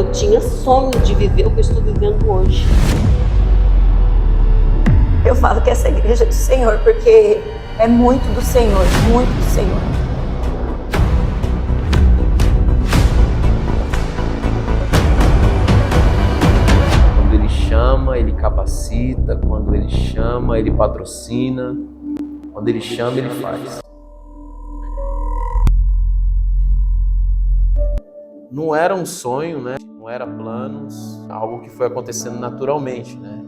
eu tinha sonho de viver o que eu estou vivendo hoje. Eu falo que essa igreja é do Senhor, porque é muito do Senhor, muito do Senhor. Quando Ele chama, Ele capacita. Quando Ele chama, Ele patrocina. Quando Ele chama, Ele faz. Não era um sonho, né? Não era planos, algo que foi acontecendo naturalmente, né?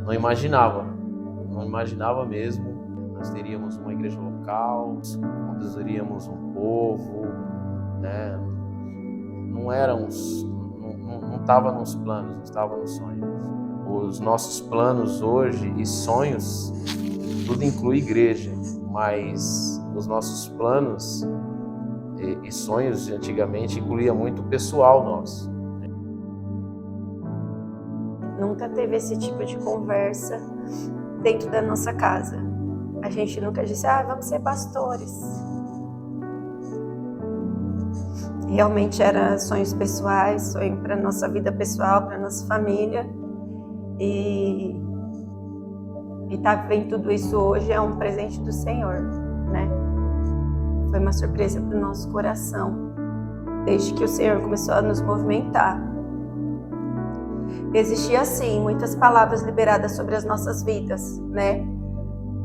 Não imaginava mesmo. Nós teríamos uma igreja local, conduziríamos um povo, né? Não estava nos planos, não estava nos sonhos. Os nossos planos hoje e sonhos, tudo inclui igreja, mas os nossos planos e sonhos de antigamente incluía muito o pessoal nosso. Nunca teve esse tipo de conversa dentro da nossa casa. A gente nunca disse, vamos ser pastores. Realmente eram sonhos pessoais, sonho para nossa vida pessoal, para nossa família. E tá vendo tudo isso hoje é um presente do Senhor, né? Foi uma surpresa para o nosso coração, desde que o Senhor começou a nos movimentar. Existia, sim, muitas palavras liberadas sobre as nossas vidas, né?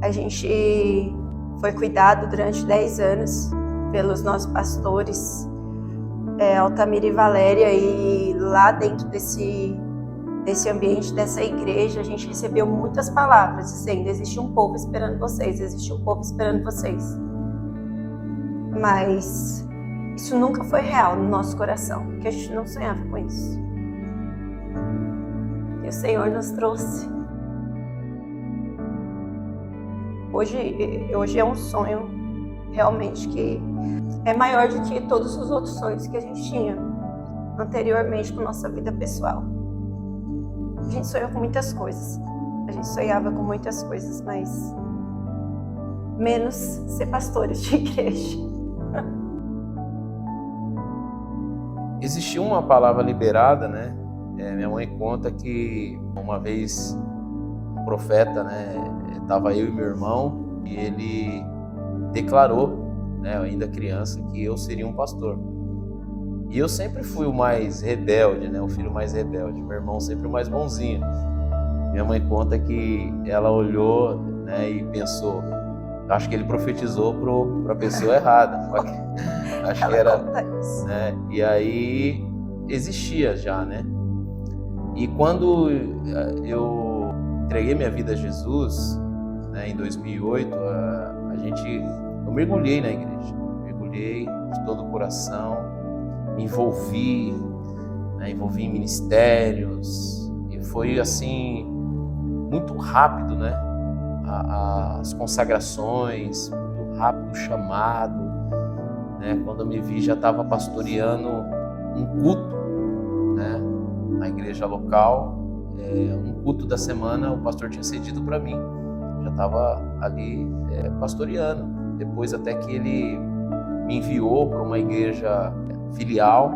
A gente foi cuidado durante 10 anos pelos nossos pastores, Altamira e Valéria, e lá dentro desse ambiente, dessa igreja, a gente recebeu muitas palavras, dizendo, existe um povo esperando vocês, existe um povo esperando vocês. Mas isso nunca foi real no nosso coração, porque a gente não sonhava com isso. E o Senhor nos trouxe. Hoje é um sonho realmente que é maior do que todos os outros sonhos que a gente tinha anteriormente com nossa vida pessoal. A gente sonhou com muitas coisas. A gente sonhava com muitas coisas, mas menos ser pastores de igreja. Existia uma palavra liberada, né? Minha mãe conta que uma vez um profeta, né? Estava eu e meu irmão e ele declarou, né? Ainda criança, que eu seria um pastor. E eu sempre fui o mais rebelde, né? O filho mais rebelde. Meu irmão sempre o mais bonzinho. Minha mãe conta que ela olhou, né? E pensou, acho que ele profetizou para a pessoa errada. Acho que era, né? E aí existia já, né? E quando eu entreguei minha vida a Jesus, né, em 2008, eu mergulhei na igreja, mergulhei de todo o coração, me envolvi em ministérios, e foi assim, muito rápido, né? As consagrações, muito rápido o chamado, né? Quando eu me vi, já estava pastoreando um culto, né? Na igreja local, um culto da semana o pastor tinha cedido para mim, já estava ali pastoreando. Depois até que ele me enviou para uma igreja filial,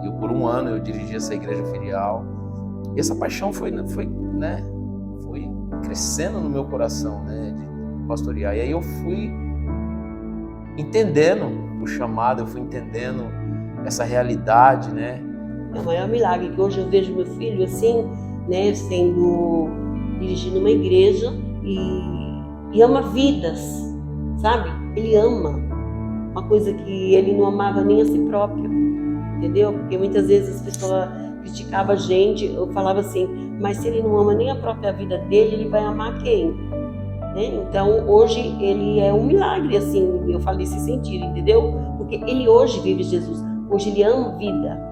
e por um ano eu dirigi essa igreja filial, e essa paixão foi crescendo no meu coração, né, de pastorear. E aí eu fui entendendo o chamado, eu fui entendendo essa realidade, né. É o maior milagre que hoje eu vejo meu filho assim, né, dirigindo uma igreja e ama vidas, sabe? Ele ama uma coisa que ele não amava nem a si próprio, entendeu? Porque muitas vezes as pessoas criticavam a gente, eu falava assim, mas se ele não ama nem a própria vida dele, ele vai amar quem? Né? Então hoje ele é um milagre, assim, eu falo nesse sentido, entendeu? Porque ele hoje vive Jesus, hoje ele ama vida.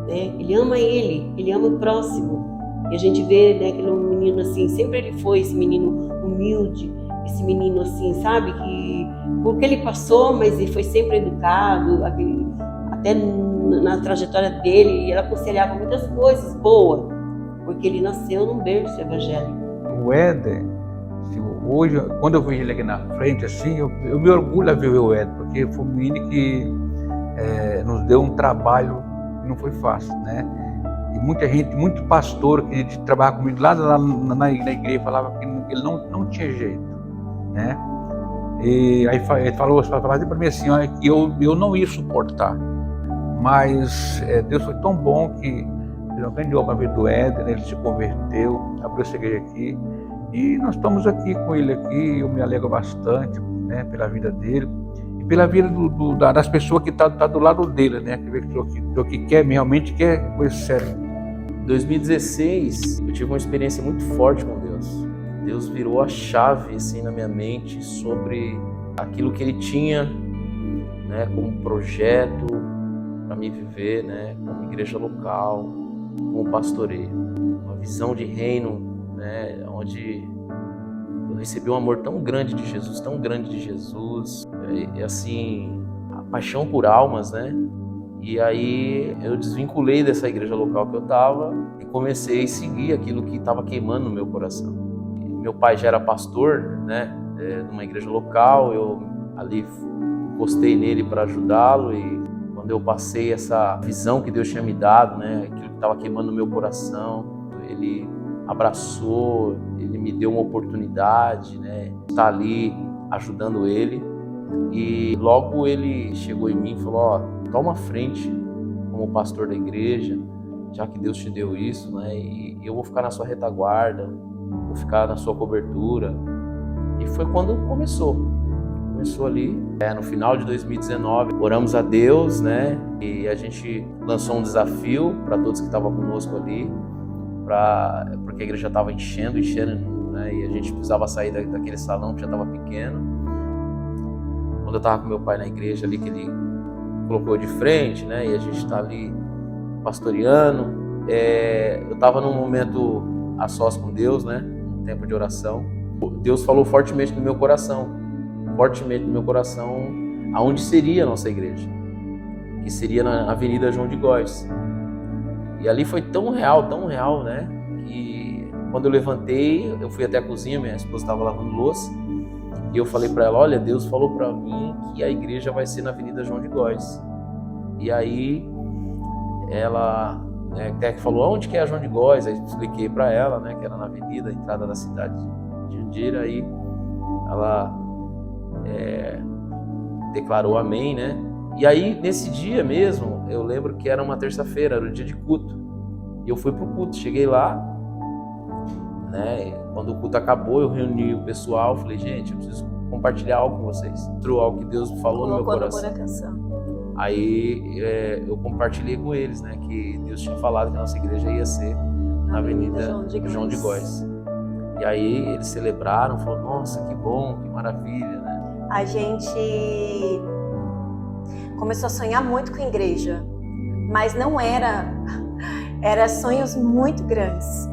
Né? Ele ama o próximo. E a gente vê, né, aquele menino assim, sempre ele foi esse menino humilde, esse menino assim, sabe, que porque ele passou, mas ele foi sempre educado, até na trajetória dele, ele aconselhava muitas coisas boas, porque ele nasceu num berço evangélico. O Éder, hoje, quando eu vejo ele aqui na frente, assim, eu me orgulho de ver o Éder, porque foi um menino que nos deu um trabalho não foi fácil, né? E muita gente, muito pastor que trabalhava comigo lá na igreja falava que ele não tinha jeito, né? E aí ele falou para mim assim, olha, que eu não ia suportar, mas Deus foi tão bom que ele não ganhou uma vida do Éder, ele se converteu, abriu essa igreja aqui, e nós estamos aqui com ele aqui. Eu me alegro bastante, né, pela vida dele e pela vida das pessoas que tá do lado dele, né, que quer realmente quer coisa séria. Em 2016 eu tive uma experiência muito forte com Deus. Deus virou a chave assim na minha mente sobre aquilo que Ele tinha, né, como projeto para me viver, né, como igreja local, como pastoreio, uma visão de reino, né, onde eu recebi um amor tão grande de Jesus, e assim, a paixão por almas, né? E aí eu desvinculei dessa igreja local que eu estava e comecei a seguir aquilo que estava queimando no meu coração. Meu pai já era pastor, né, numa igreja local, eu ali encostei nele para ajudá-lo, e quando eu passei essa visão que Deus tinha me dado, né, aquilo que estava queimando no meu coração, ele abraçou, ele me deu uma oportunidade, né, de estar ali ajudando ele. E logo ele chegou em mim e falou: ó, toma frente como pastor da igreja, já que Deus te deu isso, né, e eu vou ficar na sua retaguarda, vou ficar na sua cobertura. E foi quando começou ali, no final de 2019, oramos a Deus, né, e a gente lançou um desafio para todos que estavam conosco ali, porque a igreja estava enchendo, né, e a gente precisava sair daquele salão que já estava pequeno. Quando eu estava com meu pai na igreja ali, que ele colocou de frente, né, e a gente está ali pastoreando, eu estava num momento a sós com Deus, né, um tempo de oração. Deus falou fortemente no meu coração, aonde seria a nossa igreja, que seria na Avenida João de Góes. E ali foi tão real, né, que quando eu levantei, eu fui até a cozinha, minha esposa estava lavando louça, e eu falei para ela: olha, Deus falou para mim que a igreja vai ser na Avenida João de Góes. E aí ela até que falou: onde que é a João de Góes? Aí eu expliquei para ela, né, que era na avenida, a entrada da cidade de Jandira. Aí ela declarou amém, né? E aí nesse dia mesmo, eu lembro que era uma terça-feira, era o dia de culto, e eu fui pro culto. Cheguei lá, né? Quando o culto acabou, eu reuni o pessoal, falei: gente, eu preciso compartilhar algo com vocês, algo que Deus falou no meu coração. Aí eu compartilhei com eles, né, que Deus tinha falado que a nossa igreja ia ser na Avenida João de Góes. E aí eles celebraram, falaram: nossa, que bom, que maravilha, né? A gente começou a sonhar muito com a igreja, mas não era sonhos muito grandes.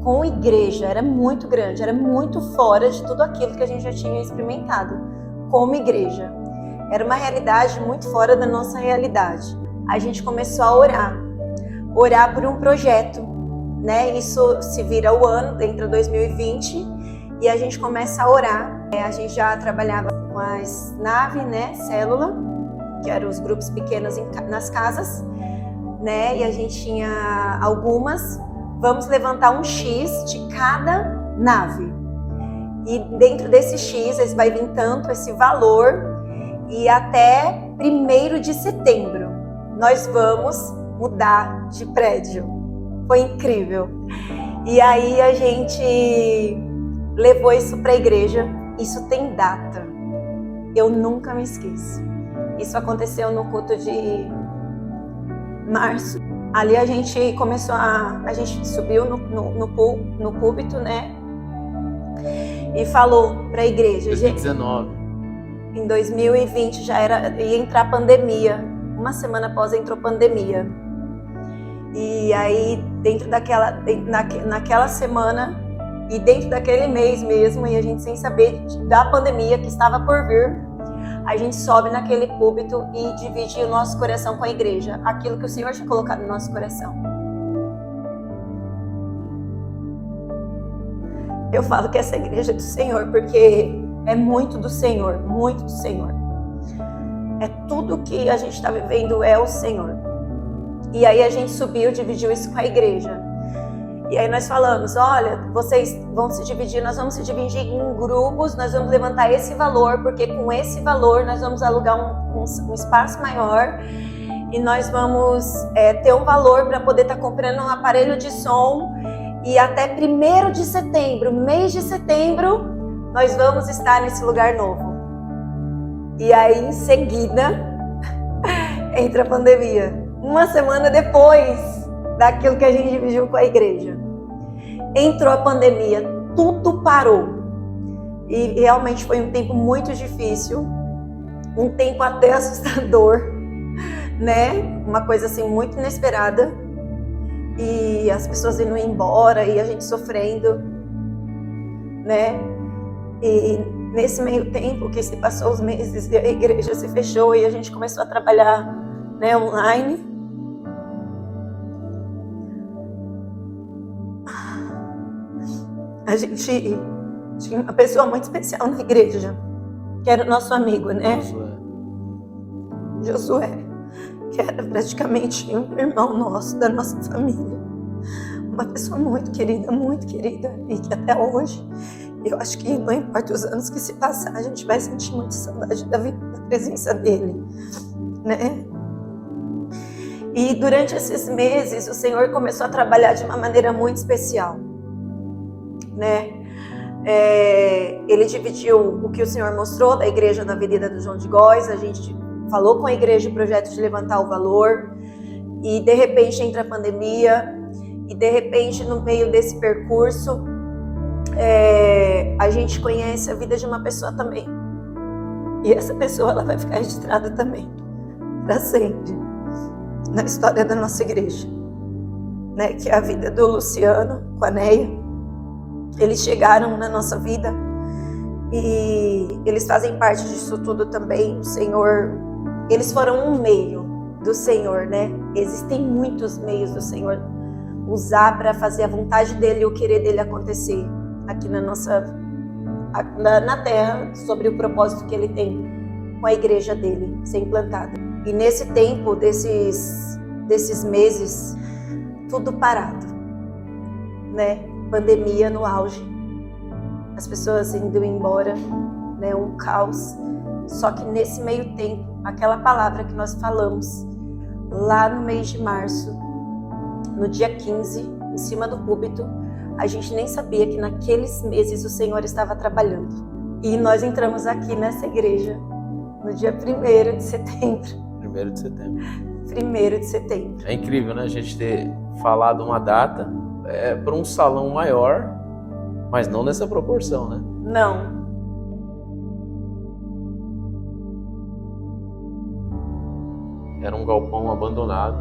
Com a igreja era muito grande, era muito fora de tudo aquilo que a gente já tinha experimentado como igreja. Era uma realidade muito fora da nossa realidade. A gente começou a orar por um projeto, né? Isso se vira o ano, entra 2020, e a gente começa a orar. A gente já trabalhava com as naves, né? Célula, que eram os grupos pequenos nas casas, né? E a gente tinha algumas. Vamos levantar um X de cada nave. E dentro desse X, vai vir tanto esse valor, e até 1º de setembro nós vamos mudar de prédio. Foi incrível. E aí a gente levou isso para a igreja. Isso tem data. Eu nunca me esqueço. Isso aconteceu no culto de março. Ali a gente começou a gente subiu no púlpito, né? E falou para a igreja. 2019. Em 2020 ia entrar a pandemia. Uma semana após entrou pandemia. E aí naquela semana e dentro daquele mês mesmo, e a gente sem saber da pandemia que estava por vir, a gente sobe naquele púlpito e divide o nosso coração com a igreja, aquilo que o Senhor tinha colocado no nosso coração. Eu falo que essa igreja é do Senhor, porque é muito do Senhor, muito do Senhor. É tudo que a gente está vivendo é o Senhor. E aí a gente subiu, dividiu isso com a igreja. E aí nós falamos, olha, vocês vão se dividir, nós vamos se dividir em grupos, nós vamos levantar esse valor, porque com esse valor nós vamos alugar um espaço maior e nós vamos ter um valor para poder estar comprando um aparelho de som. E até 1º de setembro, mês de setembro, nós vamos estar nesse lugar novo. E aí, em seguida, entra a pandemia. Uma semana depois daquilo que a gente dividiu com a igreja. Entrou a pandemia, tudo parou. E realmente foi um tempo muito difícil, um tempo até assustador, né? Uma coisa assim muito inesperada. E as pessoas indo embora e a gente sofrendo, né? E nesse meio tempo que se passou os meses e a igreja se fechou e a gente começou a trabalhar, né, online. A gente tinha uma pessoa muito especial na igreja, que era o nosso amigo, né? Josué, que era praticamente um irmão nosso, da nossa família. Uma pessoa muito querida, e que até hoje, eu acho que não importa os anos que se passar, a gente vai sentir muita saudade da presença dele, né? E durante esses meses, o Senhor começou a trabalhar de uma maneira muito especial, né? Ele dividiu o que o Senhor mostrou da igreja na Avenida do João de Góes. A gente falou com a igreja o projeto de levantar o valor e de repente entra a pandemia e de repente no meio desse percurso a gente conhece a vida de uma pessoa também, e essa pessoa ela vai ficar registrada também para sempre na história da nossa igreja, né? Que é a vida do Luciano com a Neia. Eles chegaram na nossa vida e eles fazem parte disso tudo também. O Senhor, eles foram um meio do Senhor, né? Existem muitos meios do Senhor usar para fazer a vontade dele e o querer dele acontecer aqui na terra, sobre o propósito que ele tem com a igreja dele ser implantada. E nesse tempo, desses meses, tudo parado, né? Pandemia no auge, as pessoas indo embora, né? Um caos. Só que nesse meio tempo, aquela palavra que nós falamos lá no mês de março, no dia 15, em cima do púlpito, a gente nem sabia que naqueles meses o Senhor estava trabalhando. E nós entramos aqui nessa igreja no dia 1º de setembro. 1º de setembro. 1º de setembro. É incrível, né? A gente ter falado uma data para um salão maior, mas não nessa proporção, né? Não. Era um galpão abandonado,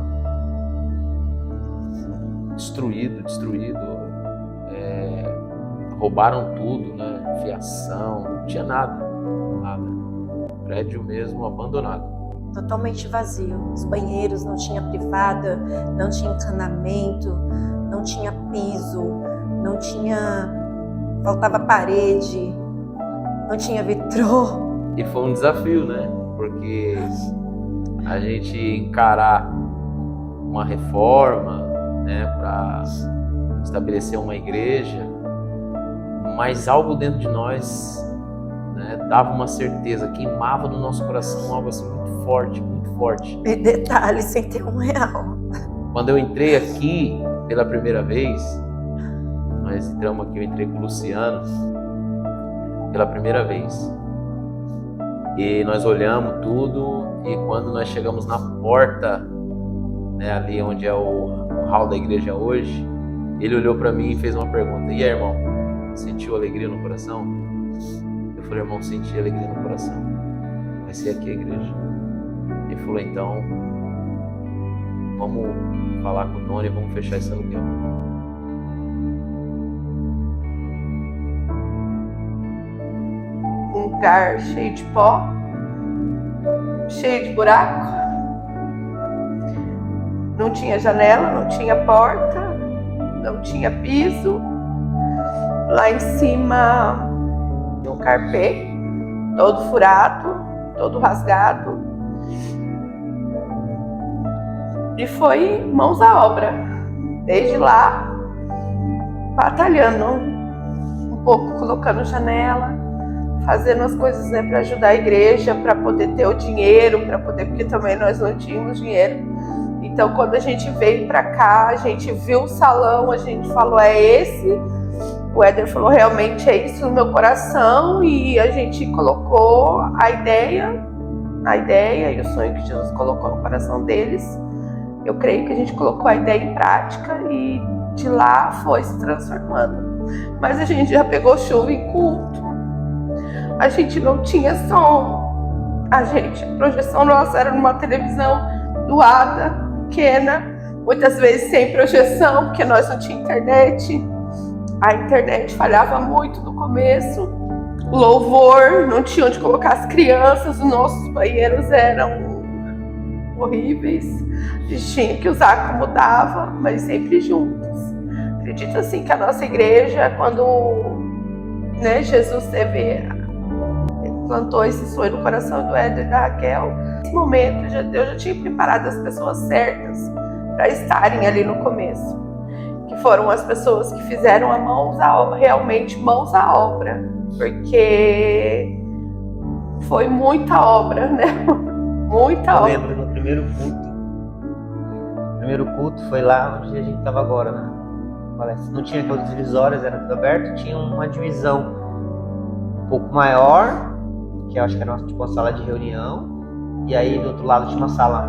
destruído. Roubaram tudo, né? Fiação, não tinha nada. Prédio mesmo abandonado. Totalmente vazio. Os banheiros não tinha privada, não tinha encanamento, não tinha piso, não tinha... faltava parede, não tinha vitrô. E foi um desafio, né? Porque a gente encarar uma reforma, né, para estabelecer uma igreja, mas algo dentro de nós, né, dava uma certeza, queimava no nosso coração algo assim muito forte. E detalhe, sem ter R$1. Quando eu entrei aqui pela primeira vez, nós entramos aqui, eu entrei com o Luciano pela primeira vez. E nós olhamos tudo, e quando nós chegamos na porta, né, ali onde é o hall da igreja hoje, ele olhou para mim e fez uma pergunta: e aí, irmão, sentiu alegria no coração? Eu falei: irmão, senti alegria no coração, vai ser aqui a igreja. Ele falou: então, vamos falar com o dono e vamos fechar esse aluguel. Um lugar cheio de pó, cheio de buraco, não tinha janela, não tinha porta, não tinha piso. Lá em cima um carpê todo furado, todo rasgado. E foi mãos à obra. Desde lá, batalhando um pouco, colocando janela, fazendo as coisas, né, para ajudar a igreja, para poder ter o dinheiro, porque também nós não tínhamos dinheiro. Então, quando a gente veio para cá, a gente viu o salão, a gente falou, é esse. O Éder falou, realmente é isso no meu coração, e a gente colocou a ideia e o sonho que Jesus colocou no coração deles. Eu creio que a gente colocou a ideia em prática e de lá foi se transformando. Mas a gente já pegou chuva em culto, a gente não tinha som, a projeção nossa era numa televisão doada, pequena, muitas vezes sem projeção, porque nós não tínhamos internet. A internet falhava muito no começo, o louvor, não tinha onde colocar as crianças, os nossos banheiros eram horríveis, a gente tinha que usar como dava, mas sempre juntos. Acredito assim que a nossa igreja, quando, né, Jesus plantou esse sonho no coração do Éder e da Raquel, nesse momento Deus já tinha preparado as pessoas certas para estarem ali no começo, que foram as pessoas que fizeram realmente mãos à obra, porque foi muita obra, né? Muita obra. Eu lembro no primeiro culto. O primeiro culto foi lá onde a gente estava agora, né? Não tinha aquelas divisórias, era tudo aberto, tinha uma divisão um pouco maior, que eu acho que era tipo uma sala de reunião, e aí do outro lado tinha uma sala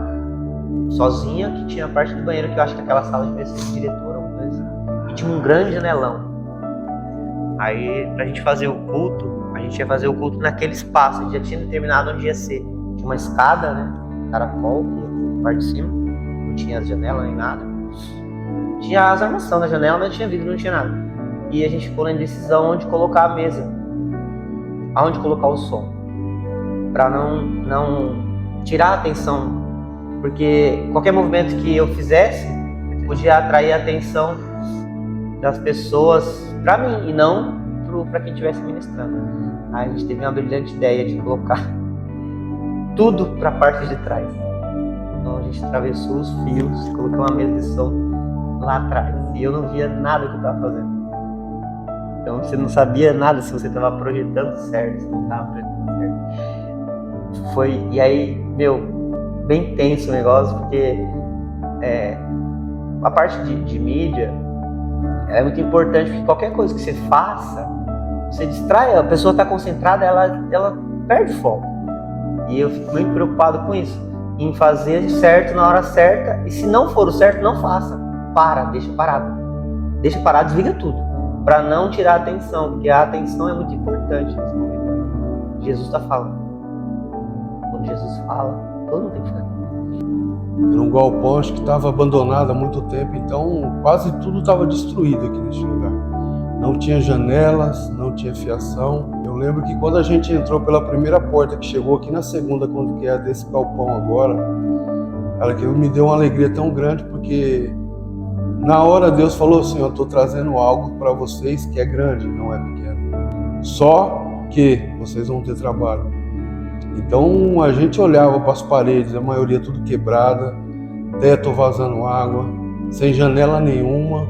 sozinha, que tinha a parte do banheiro, que eu acho que aquela sala devia ser de diretor, alguma coisa assim. E tinha um grande janelão. Aí, pra gente fazer o culto, a gente ia fazer o culto naquele espaço, a gente já tinha determinado onde ia ser. Tinha uma escada, né, caracol, que ia pra parte de cima, não tinha as janelas nem nada. Tinha as armações da janela, mas não tinha vidro, não tinha nada. E a gente ficou na indecisão onde colocar a mesa, aonde colocar o som, para não tirar a atenção, porque qualquer movimento que eu fizesse podia atrair a atenção das pessoas para mim e não para quem estivesse ministrando. Aí a gente teve uma brilhante ideia de colocar tudo para a parte de trás. Então a gente atravessou os fios, colocou uma mesa de som lá atrás, e eu não via nada que eu estava fazendo. Então você não sabia nada se você estava projetando certo, se não estava projetando certo. E aí, bem tenso o negócio, porque a parte de mídia é muito importante, porque qualquer coisa que você faça, você distrai, a pessoa está concentrada, ela perde foco. E eu fico muito preocupado com isso, em fazer certo na hora certa, e se não for o certo, não faça. Deixa parado. Deixa parado, desliga tudo, para não tirar a atenção, porque a atenção é muito importante nesse momento. Jesus está falando. Quando Jesus fala, todo mundo tem que ficar. Era um galpão que estava abandonado há muito tempo, então quase tudo estava destruído aqui neste lugar. Não tinha janelas, não tinha fiação. Eu lembro que quando a gente entrou pela primeira porta, que chegou aqui na segunda, quando que é desse galpão agora, aquilo me deu uma alegria tão grande, porque na hora Deus falou assim, eu estou trazendo algo para vocês que é grande, não é pequeno. Só que vocês vão ter trabalho. Então a gente olhava para as paredes, a maioria tudo quebrada, teto vazando água, sem janela nenhuma,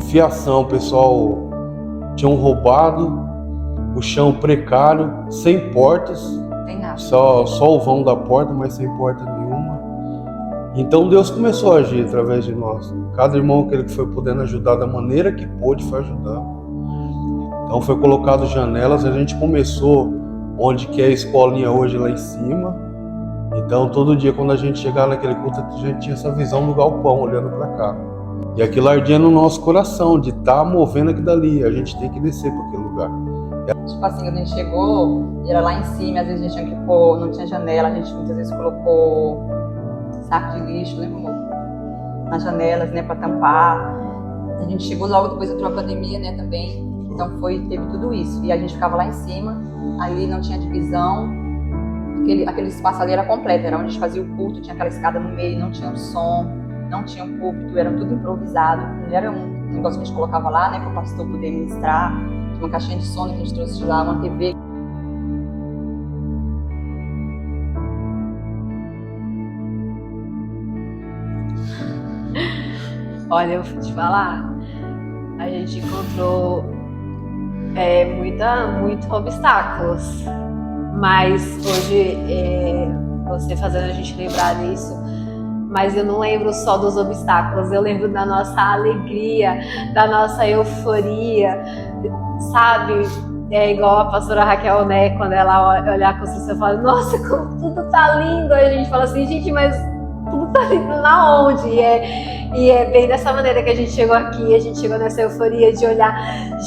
fiação, o pessoal tinham roubado, o chão precário, sem portas, só o vão da porta, mas sem porta nenhuma. Então Deus começou a agir através de nós. Cada irmão, aquele que foi podendo ajudar da maneira que pôde, foi ajudar. Então foi colocado janelas, a gente começou onde que é a escolinha hoje lá em cima. Então todo dia quando a gente chegava naquele culto, a gente tinha essa visão do galpão olhando para cá. E aquilo ardia no nosso coração, de estar movendo aquilo dali, a gente tem que descer para aquele lugar. Tipo assim, quando a gente chegou, era lá em cima, às vezes a gente tinha que pôr, não tinha janela, a gente muitas vezes colocou saco de lixo, né, amor? Nas janelas, né, para tampar. A gente chegou logo depois entrou a pandemia, né, também. Então teve tudo isso. E a gente ficava lá em cima, ali não tinha divisão, aquele espaço ali era completo, era onde a gente fazia o culto, tinha aquela escada no meio, não tinha um som, não tinha um púlpito, era tudo improvisado. Não era um negócio que a gente colocava lá, né, para o pastor poder ministrar. Tinha uma caixinha de som que a gente trouxe de lá, uma TV. Olha, eu vou te falar, a gente encontrou muitos obstáculos, mas hoje você fazendo a gente lembrar disso, mas eu não lembro só dos obstáculos, eu lembro da nossa alegria, da nossa euforia, sabe? É igual a pastora Raquel, né? Quando ela olhar a construção e fala, nossa, como tudo tá lindo. Aí a gente fala assim, gente, mas tudo tá lindo na onde? E é bem dessa maneira que a gente chegou aqui, a gente chegou nessa euforia de olhar,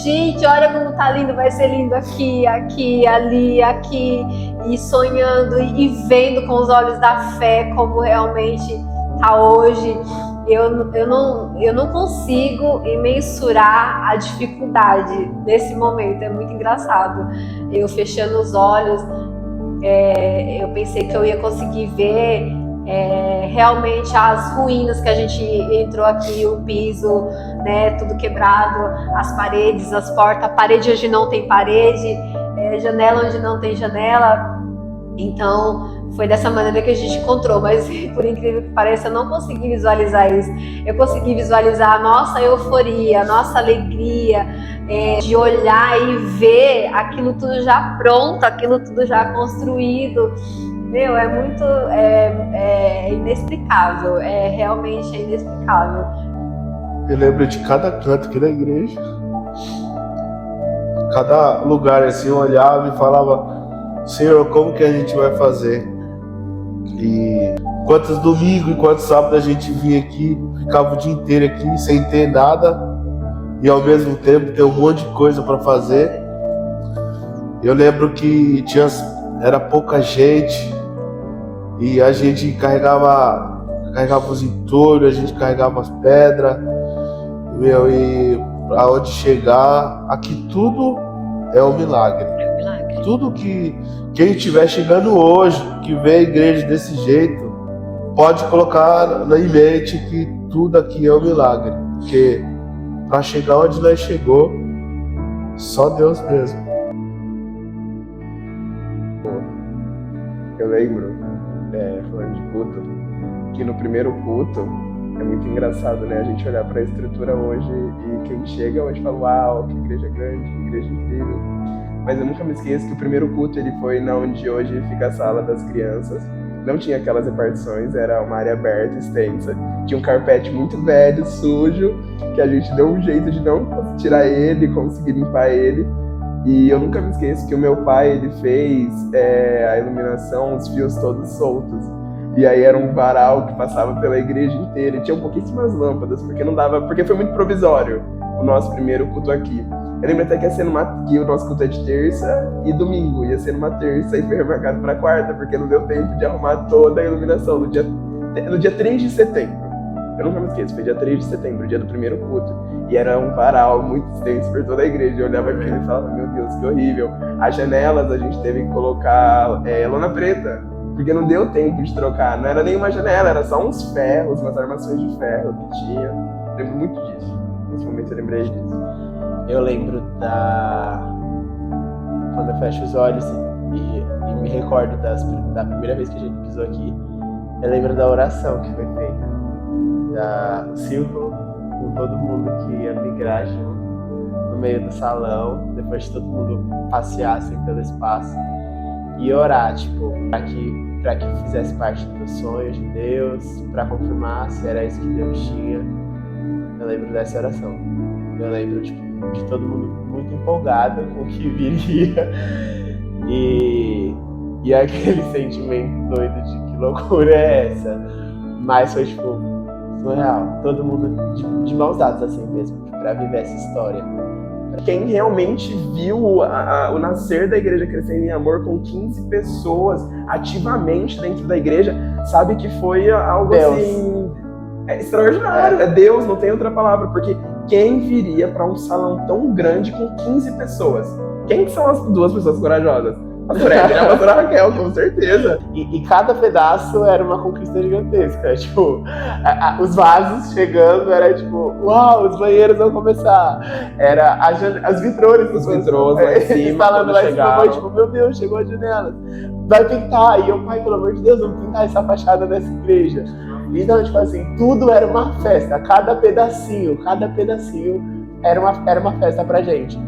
gente, olha como tá lindo, vai ser lindo aqui, aqui, ali, aqui, e sonhando e vendo com os olhos da fé como realmente tá hoje. Eu não consigo mensurar a dificuldade desse momento, é muito engraçado. Eu fechando os olhos, eu pensei que eu ia conseguir ver realmente as ruínas que a gente entrou aqui, o piso, né, tudo quebrado, as paredes, as portas, a parede onde não tem parede, janela onde não tem janela. Então, foi dessa maneira que a gente encontrou, mas por incrível que pareça, eu não consegui visualizar isso. Eu consegui visualizar a nossa euforia, a nossa alegria, de olhar e ver aquilo tudo já pronto, aquilo tudo já construído. Meu, é muito inexplicável, realmente é inexplicável. Eu lembro de cada canto aqui da igreja, cada lugar assim, eu olhava e falava, Senhor, como que a gente vai fazer? E quantos domingos e quantos sábados a gente vinha aqui, ficava o dia inteiro aqui sem ter nada e ao mesmo tempo ter um monte de coisa para fazer. Eu lembro que era pouca gente e a gente carregava os entulhos, a gente carregava as pedras, e aonde chegar, aqui tudo é um milagre. Tudo que quem estiver chegando hoje, que vê a igreja desse jeito, pode colocar em mente que tudo aqui é um milagre. Porque para chegar onde nós chegou, só Deus mesmo. Eu lembro, falando de culto, que no primeiro culto é muito engraçado, né? A gente olhar para a estrutura hoje e quem chega hoje fala, uau, que igreja grande, que igreja incrível. Mas eu nunca me esqueço que o primeiro culto ele foi na onde hoje fica a sala das crianças. Não tinha aquelas repartições, era uma área aberta, extensa. Tinha um carpete muito velho, sujo, que a gente deu um jeito de não tirar ele, conseguir limpar ele. E eu nunca me esqueço que o meu pai, ele fez a iluminação, os fios todos soltos. E aí era um varal que passava pela igreja inteira. E tinha pouquíssimas lâmpadas, porque foi muito provisório o nosso primeiro culto aqui. Eu lembro até que ia ser que o nosso culto é de terça e domingo, ia ser numa terça e foi remarcado para quarta, porque não deu tempo de arrumar toda a iluminação no dia 3 de setembro. Eu nunca me esqueço, foi dia 3 de setembro, dia do primeiro culto. E era um varal muito extenso por toda a igreja. Eu olhava aquilo e falava, meu Deus, que horrível. As janelas a gente teve que colocar lona preta, porque não deu tempo de trocar. Não era nenhuma janela, era só uns ferros, umas armações de ferro que tinha. Eu lembro muito disso. Nesse momento eu lembrei disso. Eu lembro quando eu fecho os olhos e me recordo da primeira vez que a gente pisou aqui, eu lembro da oração que foi feita, do círculo com todo mundo que ia migrar junto no meio do salão, depois de todo mundo passear assim pelo espaço e orar, tipo, para que fizesse parte dos sonhos de Deus, para confirmar se era isso que Deus tinha. Eu lembro dessa oração. Eu lembro, tipo, de todo mundo muito empolgado com o que viria e aquele sentimento doido de que loucura é essa, mas foi tipo surreal, todo mundo de mãos dadas assim mesmo, pra viver essa história. Quem realmente viu o nascer da igreja Crescendo em Amor com 15 pessoas ativamente dentro da igreja, sabe que foi algo Deus. Assim extraordinário, é Deus, não tem outra palavra, porque quem viria para um salão tão grande com 15 pessoas? Quem que são as duas pessoas corajosas? A Fred e a pastora Raquel, com certeza. E cada pedaço era uma conquista gigantesca. Tipo, os vasos chegando, era tipo, uau, os banheiros vão começar. Era as vitrôs. Os vitrôs lá em cima, instalando lá em cima, tipo, meu Deus, chegou a janela. Vai pintar. E eu, pai, pelo amor de Deus, vamos pintar essa fachada dessa igreja. Então, tipo assim, tudo era uma festa, cada pedacinho era uma festa pra gente.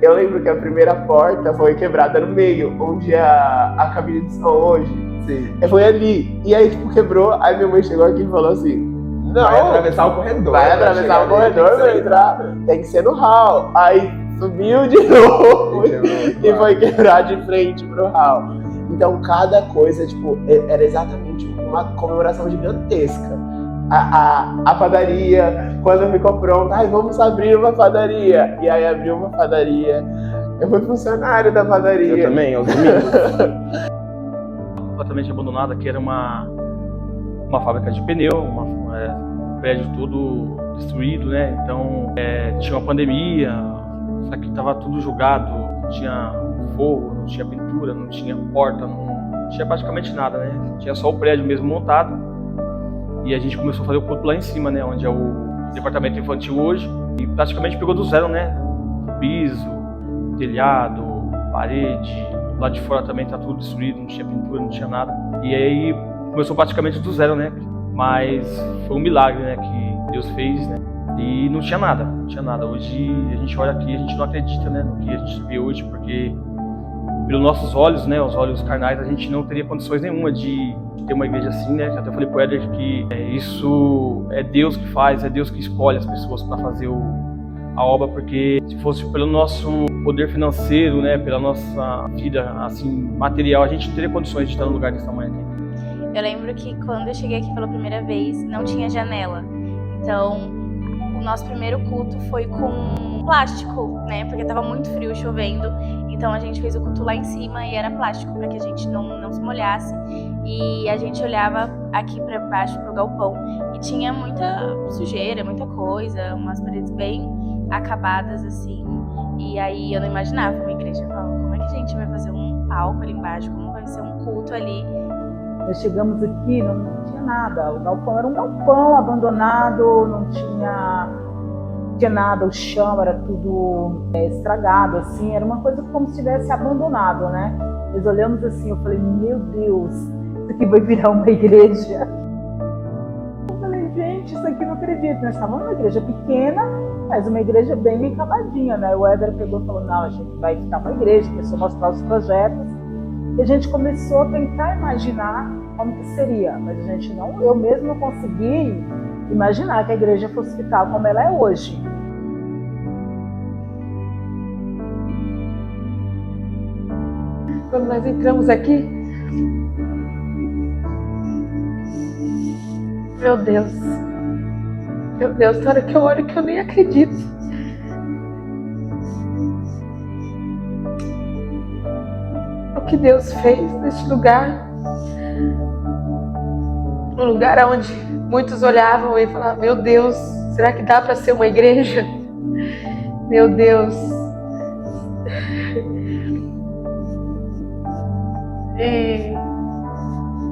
Eu lembro que a primeira porta foi quebrada no meio, onde é a cabine de som hoje. Sim. Foi ali. E aí, tipo, quebrou, aí minha mãe chegou aqui e falou assim, não, Vai atravessar o corredor. vai atravessar o corredor pra entrar, tem que ser no hall. Aí subiu de novo e foi quebrar de frente pro hall. Então cada coisa, tipo, era exatamente uma comemoração gigantesca. A padaria, quando ficou pronta, vamos abrir uma padaria. E aí abriu uma padaria. Eu fui funcionário da padaria. Eu também, aos domingos. Completamente abandonada, que era uma fábrica de pneu, um prédio todo destruído, né? Então tinha uma pandemia, só que estava tudo jogado, não tinha forro, não tinha pintura, não tinha porta, não tinha praticamente nada, né? Tinha só o prédio mesmo montado. E a gente começou a fazer o culto lá em cima, né? Onde é o departamento infantil hoje. E praticamente pegou do zero, né? Piso, telhado, parede. Lá de fora também tá tudo destruído, não tinha pintura, não tinha nada. E aí começou praticamente do zero, né? Mas foi um milagre, né? Que Deus fez, né? E não tinha nada, não tinha nada. Hoje a gente olha aqui e a gente não acredita, né? No que a gente vê hoje, porque pelos nossos olhos, né? Os olhos carnais, a gente não teria condições nenhuma de ter uma igreja assim, né? Até falei pro Éder que isso é Deus que faz, é Deus que escolhe as pessoas para fazer a obra, porque se fosse pelo nosso poder financeiro, né? Pela nossa vida, assim, material, a gente não teria condições de estar num lugar desse tamanho aqui. Eu lembro que quando eu cheguei aqui pela primeira vez, não tinha janela. Então, o nosso primeiro culto foi com plástico, né? Porque tava muito frio, chovendo. Então a gente fez o culto lá em cima e era plástico para que a gente não se molhasse. E a gente olhava aqui para baixo pro galpão e tinha muita sujeira, muita coisa, umas paredes bem acabadas assim. E aí eu não imaginava uma igreja. Eu falava, como é que a gente vai fazer um palco ali embaixo? Como vai ser um culto ali? Nós chegamos aqui, não tinha nada. O galpão era um galpão abandonado, não tinha nada, o chão era tudo estragado, assim, era uma coisa como se tivesse abandonado, né? Nós olhamos assim, eu falei, meu Deus, isso aqui vai virar uma igreja. Eu falei, gente, isso aqui não acredito. Nós estávamos numa igreja pequena, mas uma igreja bem acabadinha, né? O Éder pegou e falou, não, a gente vai ficar uma igreja, começou a mostrar os projetos, e a gente começou a tentar imaginar como que seria, mas a gente eu mesmo não consegui imaginar que a igreja fosse ficar como ela é hoje. Quando nós entramos aqui, meu Deus, na hora que eu olho que eu nem acredito. O que Deus fez neste lugar, um lugar onde muitos olhavam e falavam, meu Deus, será que dá para ser uma igreja? Meu Deus. E,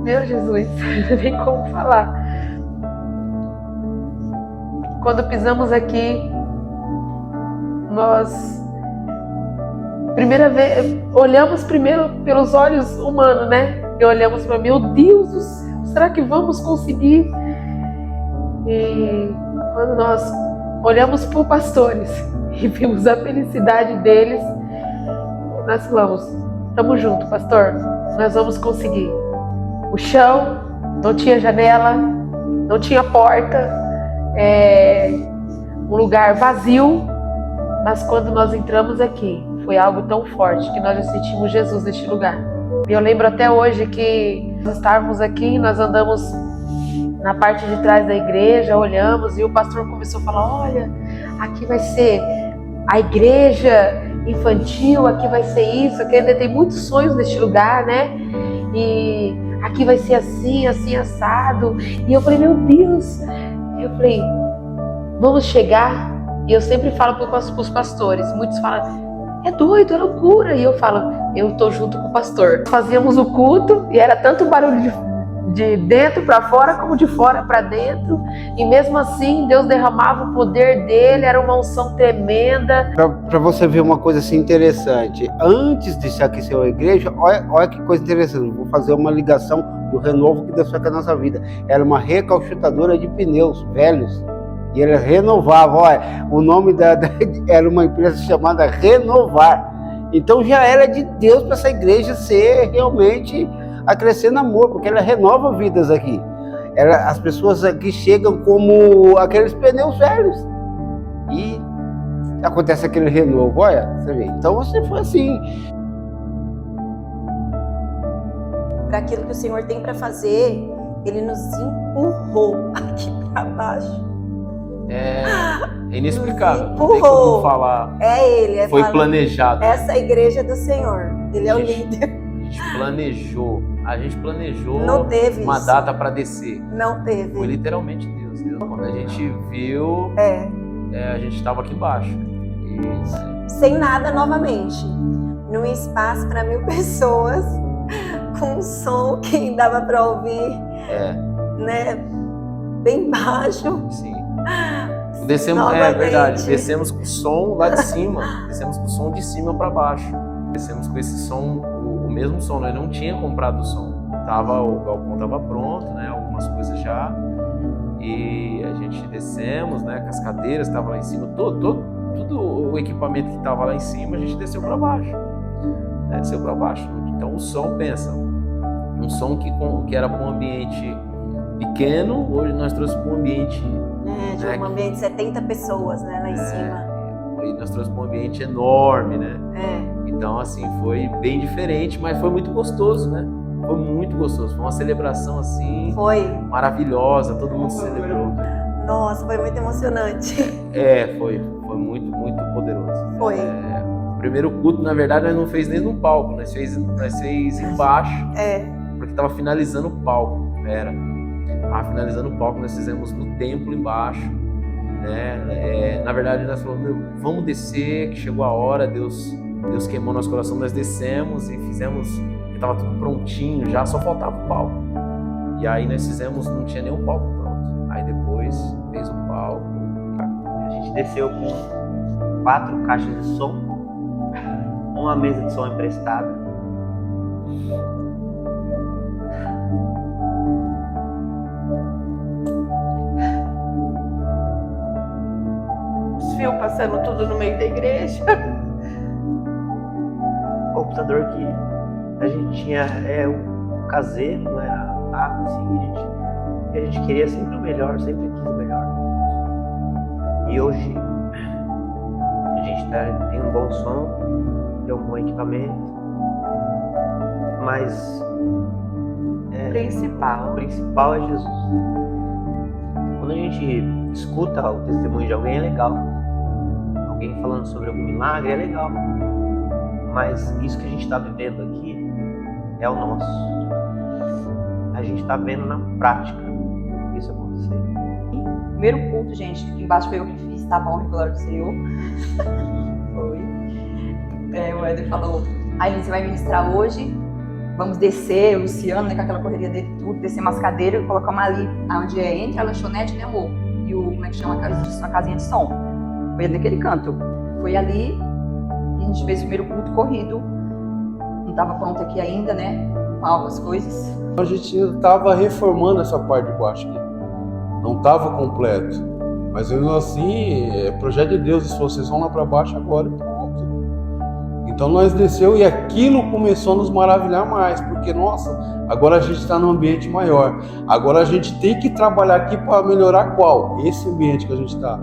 meu Jesus, não tem como falar. Quando pisamos aqui, nós olhamos primeiro pelos olhos humanos, né? E olhamos para, meu Deus do céu, será que vamos conseguir? E quando nós olhamos para os pastores e vimos a felicidade deles, nós falamos, estamos juntos, pastor, nós vamos conseguir. O chão não tinha janela, não tinha porta, um lugar vazio, mas quando nós entramos aqui, foi algo tão forte que nós já sentimos Jesus neste lugar. E eu lembro até hoje que nós estávamos aqui, nós andamos na parte de trás da igreja, olhamos e o pastor começou a falar, olha, aqui vai ser a igreja infantil, aqui vai ser isso, aqui ainda tem muitos sonhos neste lugar, né? E aqui vai ser assim, assim, assado. E eu falei, meu Deus, eu falei, vamos chegar. E eu sempre falo para os pastores, muitos falam, é doido, é loucura. E eu falo, eu tô junto com o pastor. Fazíamos o culto e era tanto barulho de dentro para fora como de fora para dentro, e mesmo assim Deus derramava o poder dele, era uma unção tremenda. Para você ver uma coisa assim interessante, antes de se aquecer a igreja, olha que coisa interessante, vou fazer uma ligação do renovo que Deus fez com a nossa vida. Era uma recauchutadora de pneus velhos, e ela renovava, olha, o nome era uma empresa chamada Renovar. Então já era de Deus para essa igreja ser realmente a crescer no amor, porque ela renova vidas aqui. As pessoas aqui chegam como aqueles pneus velhos e acontece aquele renovo, olha, você vê. Então você foi assim. Para aquilo que o Senhor tem para fazer, Ele nos empurrou aqui para baixo. É inexplicável, não empurrou. tem como falar. É Ele. Foi planejado. Essa é a igreja do Senhor. Ele é o líder. A gente planejou Não teve uma isso. data para descer. Não teve. Foi literalmente Deus. Quando a gente viu, a gente estava aqui embaixo. Sem nada novamente. Num espaço para 1000 pessoas, com um som que dava para ouvir, né, bem baixo. Sim. Descemos, é verdade, descemos com o som lá de cima, descemos com o som de cima para baixo. Descemos com esse som, o mesmo som, nós não tínhamos comprado o som. O galpão estava pronto, né, algumas coisas já. E a gente descemos, né, com as cadeiras estavam lá em cima, todo o equipamento que estava lá em cima, a gente desceu para baixo. Né, desceu para baixo. Então o som, pensa, um som que era para um ambiente pequeno, hoje nós trouxemos para um ambiente... de um ambiente de 70 pessoas, né, lá em cima. E nós trouxemos para um ambiente enorme, né? Então, assim, foi bem diferente, mas foi muito gostoso, né? Foi muito gostoso. Foi uma celebração, assim... maravilhosa, todo mundo celebrou. Nossa, foi muito emocionante. Foi muito, muito poderoso. Foi. O primeiro culto, na verdade, nós não fez nem no palco, nós fez embaixo. Porque estava finalizando o palco, finalizando o palco, nós fizemos no templo embaixo, né? Na verdade, nós falamos, vamos descer, que chegou a hora, Deus queimou nosso coração, nós descemos e fizemos, estava tudo prontinho, já só faltava o palco. E aí nós fizemos, não tinha nem o palco pronto. Aí depois fez o palco. A gente desceu com 4 caixas de som, uma mesa de som emprestada. Fios passando tudo no meio da igreja. O computador que a gente tinha um caseiro, não era nada assim, a gente queria sempre o melhor, sempre quis o melhor. E hoje a gente tem um bom som, tem um bom equipamento, mas o principal é Jesus. Quando a gente escuta o testemunho de alguém é legal. Alguém falando sobre algum milagre é legal. Mas isso que a gente está vivendo aqui é o nosso. A gente está vendo na prática isso acontecer. Primeiro culto, gente, aqui embaixo foi eu que fiz, tá bom? Glória do Senhor. Foi. O Éder falou, aí você vai ministrar hoje, vamos descer, o Luciano, né, com aquela correria dele, tudo, descer umas cadeiras e colocar uma ali, onde é entre a lanchonete, né, amor? E o, como é que chama, uma casinha de som. Foi naquele canto. Foi ali que a gente fez o primeiro culto corrido. Não estava pronto aqui ainda, né? Com algumas coisas. A gente ainda estava reformando essa parte de baixo aqui. Não estava completo. Mas mesmo assim, é projeto de Deus. Se vocês vão lá para baixo agora, pronto. Então nós desceu e aquilo começou a nos maravilhar mais. Porque, nossa, agora a gente está num ambiente maior. Agora a gente tem que trabalhar aqui para melhorar qual? Esse ambiente que a gente está.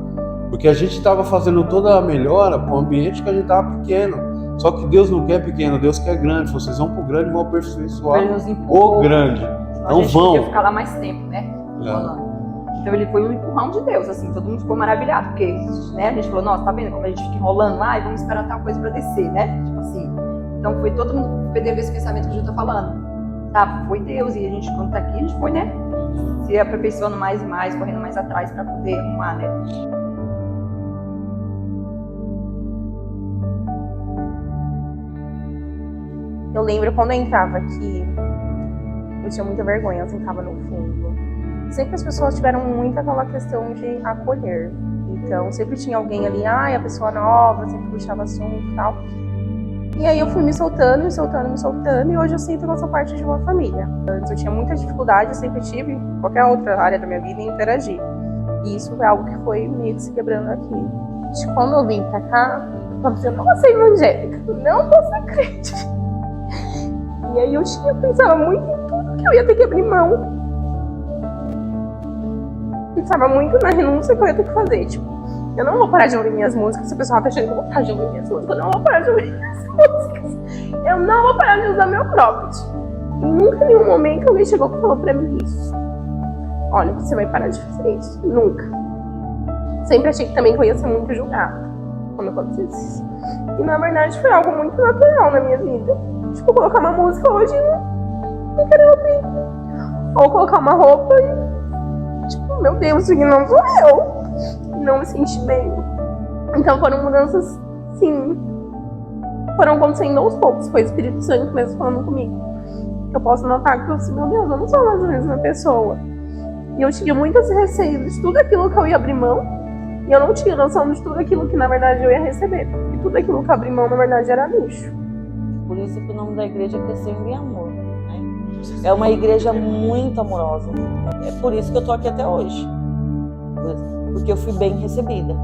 Porque a gente estava fazendo toda a melhora para um ambiente que a gente estava pequeno. Só que Deus não quer pequeno, Deus quer grande. Vocês vão para o grande e vão aperfeiçoar o grande. Não vão. Podia ficar lá mais tempo, né? Então ele foi um empurrão de Deus, assim, todo mundo ficou maravilhado, porque, né, a gente falou, nossa, tá vendo como a gente fica enrolando lá e vamos esperar tal coisa para descer, né? Tipo assim. Então foi todo mundo perdendo esse pensamento que a gente tá falando. Tá, foi Deus, e a gente, quando tá aqui, a gente foi, né? Se aperfeiçoando mais e mais, correndo mais atrás para poder arrumar, né? Eu lembro quando eu entrava aqui, eu tinha muita vergonha, eu sentava no fundo. Sempre as pessoas tiveram muito aquela questão de acolher. Então, sempre tinha alguém ali, a pessoa nova, sempre puxava assunto e tal. E aí eu fui me soltando, e hoje eu sinto que eu sou parte de uma família. Antes eu tinha muita dificuldade, eu sempre tive, em qualquer outra área da minha vida, em interagir. E isso foi algo que foi meio que se quebrando aqui. Quando eu vim pra cá, eu falei assim, eu não vou ser evangélica, não vou ser crente. E aí eu pensava muito em tudo que eu ia ter que abrir mão. Pensava muito na renúncia que eu ia ter que fazer. Tipo, eu não vou parar de ouvir minhas músicas. Se o pessoal tá achando que eu vou parar de ouvir minhas músicas, eu não vou parar de ouvir minhas músicas. Eu não vou parar de usar meu cropped. E nunca em nenhum momento alguém chegou e falou pra mim isso. Olha, você vai parar de fazer isso. Nunca. Sempre achei que também eu ia ser muito julgada quando acontecesse isso. E na verdade foi algo muito natural na minha vida. Tipo, colocar uma música hoje e não querer ouvir. Ou colocar uma roupa e, tipo, meu Deus, isso não sou eu. E não me sentir bem. Então foram mudanças, sim, foram acontecendo aos poucos. Foi o Espírito Santo mesmo falando comigo. Eu posso notar que eu assim, meu Deus, eu não sou mais a mesma pessoa. E eu tinha muitos receios de tudo aquilo que eu ia abrir mão. E eu não tinha noção de tudo aquilo que na verdade eu ia receber. E tudo aquilo que eu abri mão na verdade era lixo. Por isso que o nome da igreja é Crescendo em Amor, né? É uma igreja muito amorosa. É por isso que eu tô aqui até hoje. Porque eu fui bem recebida.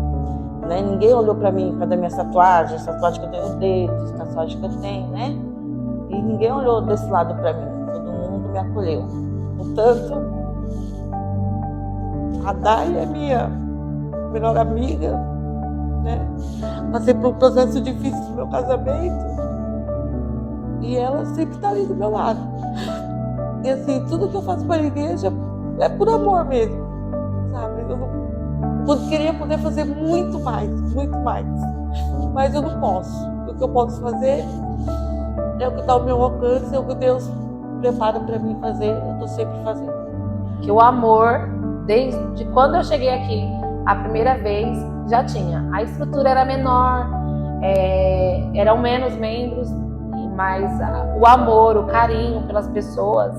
Né? Ninguém olhou pra mim, para minha tatuagem, essa tatuagem que eu tenho no dedo, essa tatuagem que eu tenho, né? E ninguém olhou desse lado pra mim. Todo mundo me acolheu. Portanto, a Day é minha melhor amiga, né? Passei por um processo difícil no meu casamento. E ela sempre está ali do meu lado. E assim, tudo que eu faço para a igreja é por amor mesmo, sabe? Eu queria poder fazer muito mais, mas eu não posso. O que eu posso fazer é o que está ao meu alcance, é o que Deus prepara para mim fazer, eu estou sempre fazendo. Que o amor, desde quando eu cheguei aqui, a primeira vez, já tinha. A estrutura era menor, eram menos membros, mas o amor, o carinho pelas pessoas,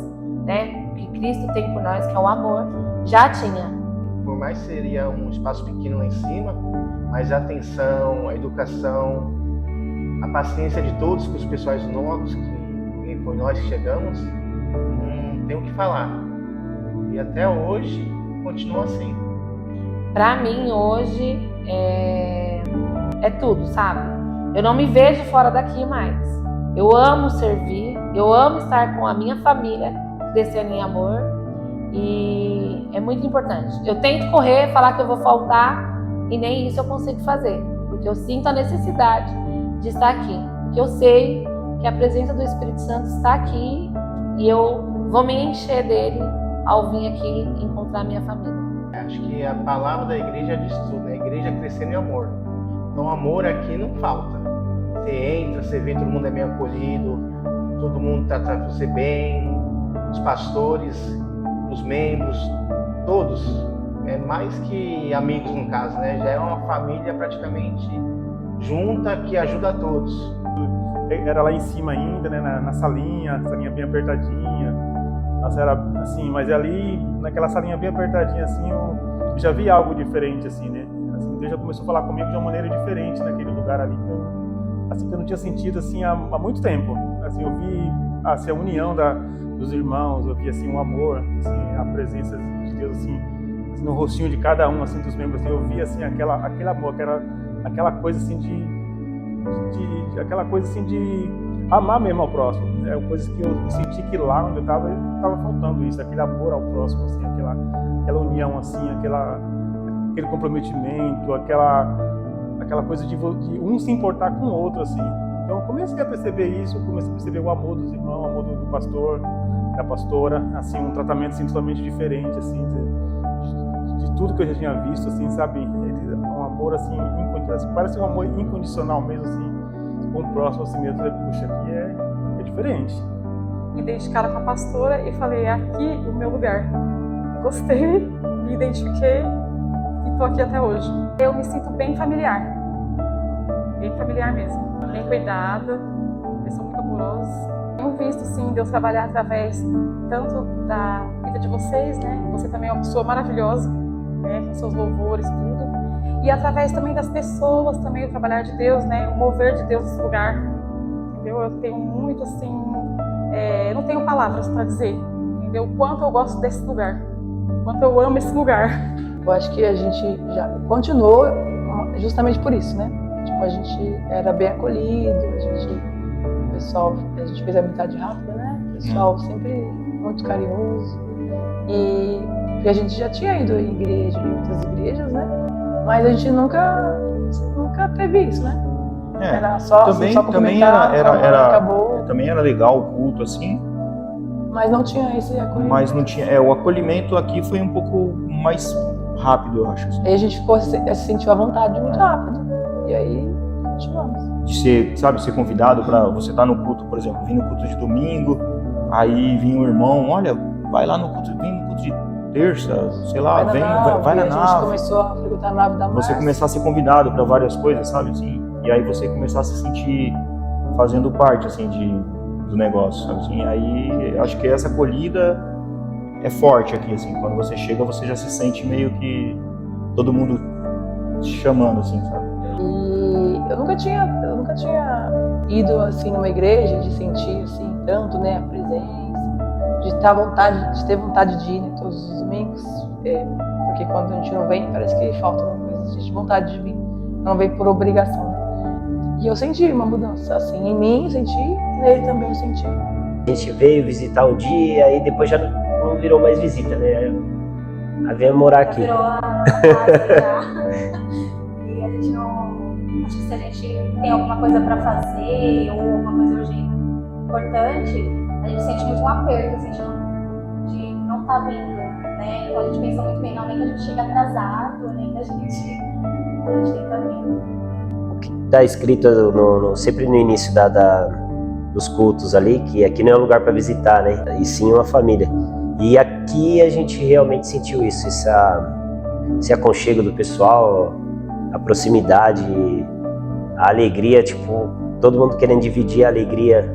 né, que Cristo tem por nós, que é o amor, já tinha. Por mais que seria um espaço pequeno lá em cima, mas a atenção, a educação, a paciência de todos, com os pessoais novos, que foi nós que chegamos, não tem o que falar. E até hoje continua assim. Pra mim hoje é tudo, sabe? Eu não me vejo fora daqui mais. Eu amo servir, eu amo estar com a minha família, crescendo em amor, e é muito importante. Eu tento correr, falar que eu vou faltar, e nem isso eu consigo fazer, porque eu sinto a necessidade de estar aqui, porque eu sei que a presença do Espírito Santo está aqui, e eu vou me encher dele ao vir aqui encontrar minha família. Acho que a palavra da igreja diz tudo, né? A igreja crescendo em amor. Então amor aqui não falta. Você entra, você vê todo mundo é bem acolhido, todo mundo trata você bem, os pastores, os membros, todos. É mais que amigos no caso, né? Já é uma família praticamente junta que ajuda a todos. Era lá em cima ainda, né? Na salinha bem apertadinha. Nossa, era assim, mas ali, naquela salinha bem apertadinha, assim, eu já vi algo diferente, assim, né? Assim, Deus já começou a falar comigo de uma maneira diferente naquele lugar ali, que eu não tinha sentido, assim, há muito tempo. Assim, eu vi assim, a união dos irmãos, eu vi, assim, o amor, assim, a presença de Deus, assim, no rostinho de cada um, assim, dos membros, assim, eu vi, assim, aquele amor, aquela coisa, assim, aquela coisa, assim, de amar mesmo ao próximo. É uma coisa que eu senti que lá onde eu estava faltando isso, aquele amor ao próximo, assim, aquela união, assim, aquele comprometimento, aquela coisa de um se importar com o outro, assim. Então eu comecei a perceber isso, comecei a perceber o amor dos irmãos, o amor do pastor, da pastora, assim, um tratamento assim, totalmente diferente, assim, de tudo que eu já tinha visto, assim, sabe? Um amor, assim, parece um amor incondicional mesmo, assim, com o próximo, assim mesmo. Puxa, aqui é diferente. Me identificaram com a pastora e falei, é aqui o meu lugar. Gostei, me identifiquei e tô aqui até hoje. Eu me sinto bem familiar mesmo. Bem cuidada, eles são muito amorosos. Tenho visto assim, Deus trabalhar através tanto da vida de vocês, né? Você também é uma pessoa maravilhosa, né? Com seus louvores, tudo. E através também das pessoas, também o trabalhar de Deus, né? O mover de Deus nesse lugar. Entendeu? Eu tenho muito, assim, não tenho palavras para dizer, entendeu? O quanto eu gosto desse lugar, o quanto eu amo esse lugar. Eu acho que a gente já continuou justamente por isso, né? Tipo, a gente era bem acolhido, a gente fez amizade rápida, né? O pessoal sempre muito carinhoso. E a gente já tinha ido em igreja, em outras igrejas, né? Mas a gente nunca teve isso, né? Era só também acabou. Também era legal o culto assim. Mas não tinha esse acolhimento. Mas não tinha, o acolhimento aqui foi um pouco mais rápido, eu acho. Assim. Aí a gente se sentiu à vontade muito rápido. E aí continuamos. De ser convidado para você estar no culto, por exemplo, vir no culto de domingo, aí vinha o irmão, olha, vai lá no culto, vem no culto de terça, sei lá, vai na nave. A gente começou a frequentar a nave da Você começar a ser convidado para várias coisas, sabe, assim, e aí você começar a se sentir fazendo parte, assim, do negócio, sabe, assim, aí acho que essa acolhida é forte aqui, assim, quando você chega você já se sente meio que todo mundo te chamando, assim, sabe. E eu nunca tinha ido assim numa igreja, de sentir assim tanto, né, a presença, de ter vontade de ir, né, todos os domingos, porque quando a gente não vem parece que falta uma coisa, a gente tem vontade de vir, não vem por obrigação. E eu senti uma mudança assim em mim, eu senti, nele também eu senti. A gente veio visitar um dia e depois já não virou mais visita, né? Veio morar aqui. Virou a casa já. E a gente não... Acho que se a gente tem alguma coisa para fazer ou alguma coisa urgente, importante, a gente sente muito um aperto, assim, de não estar vindo, né? Então a gente pensa muito bem, não, nem que a gente chega atrasado, nem que a gente tem que estar vindo. O que está escrito sempre no início dos cultos ali, que aqui não é um lugar para visitar, né? E sim uma família. E aqui a gente realmente sentiu isso, esse aconchego do pessoal, a proximidade, a alegria, tipo, todo mundo querendo dividir a alegria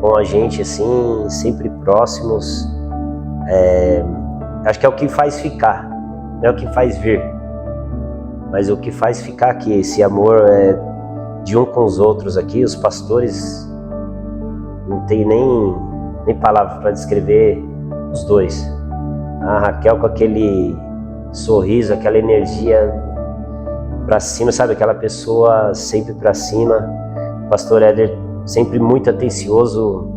com a gente, assim, sempre próximos. Acho que é o que faz ficar, não é o que faz vir, mas o que faz ficar aqui, esse amor de um com os outros aqui. Os pastores, não tem nem palavras para descrever os dois. A Raquel com aquele sorriso, aquela energia para cima, sabe? Aquela pessoa sempre para cima. O pastor Éder sempre muito atencioso,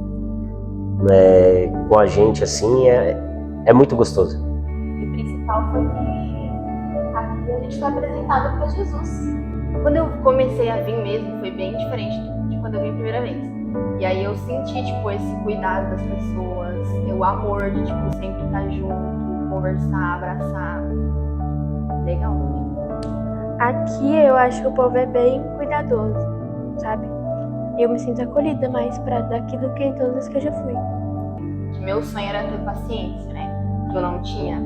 né, com a gente, assim, é muito gostoso. O principal foi que aqui a gente foi apresentado para Jesus. Quando eu comecei a vir mesmo, foi bem diferente de quando eu vim a primeira vez. E aí eu senti, tipo, esse cuidado das pessoas, o amor de, tipo, sempre estar junto, conversar, abraçar. Legal. Aqui eu acho que o povo é bem cuidadoso, sabe? Eu me sinto acolhida mais daquilo que em todas as que eu já fui. Meu sonho era ter paciência, né? Que eu não tinha.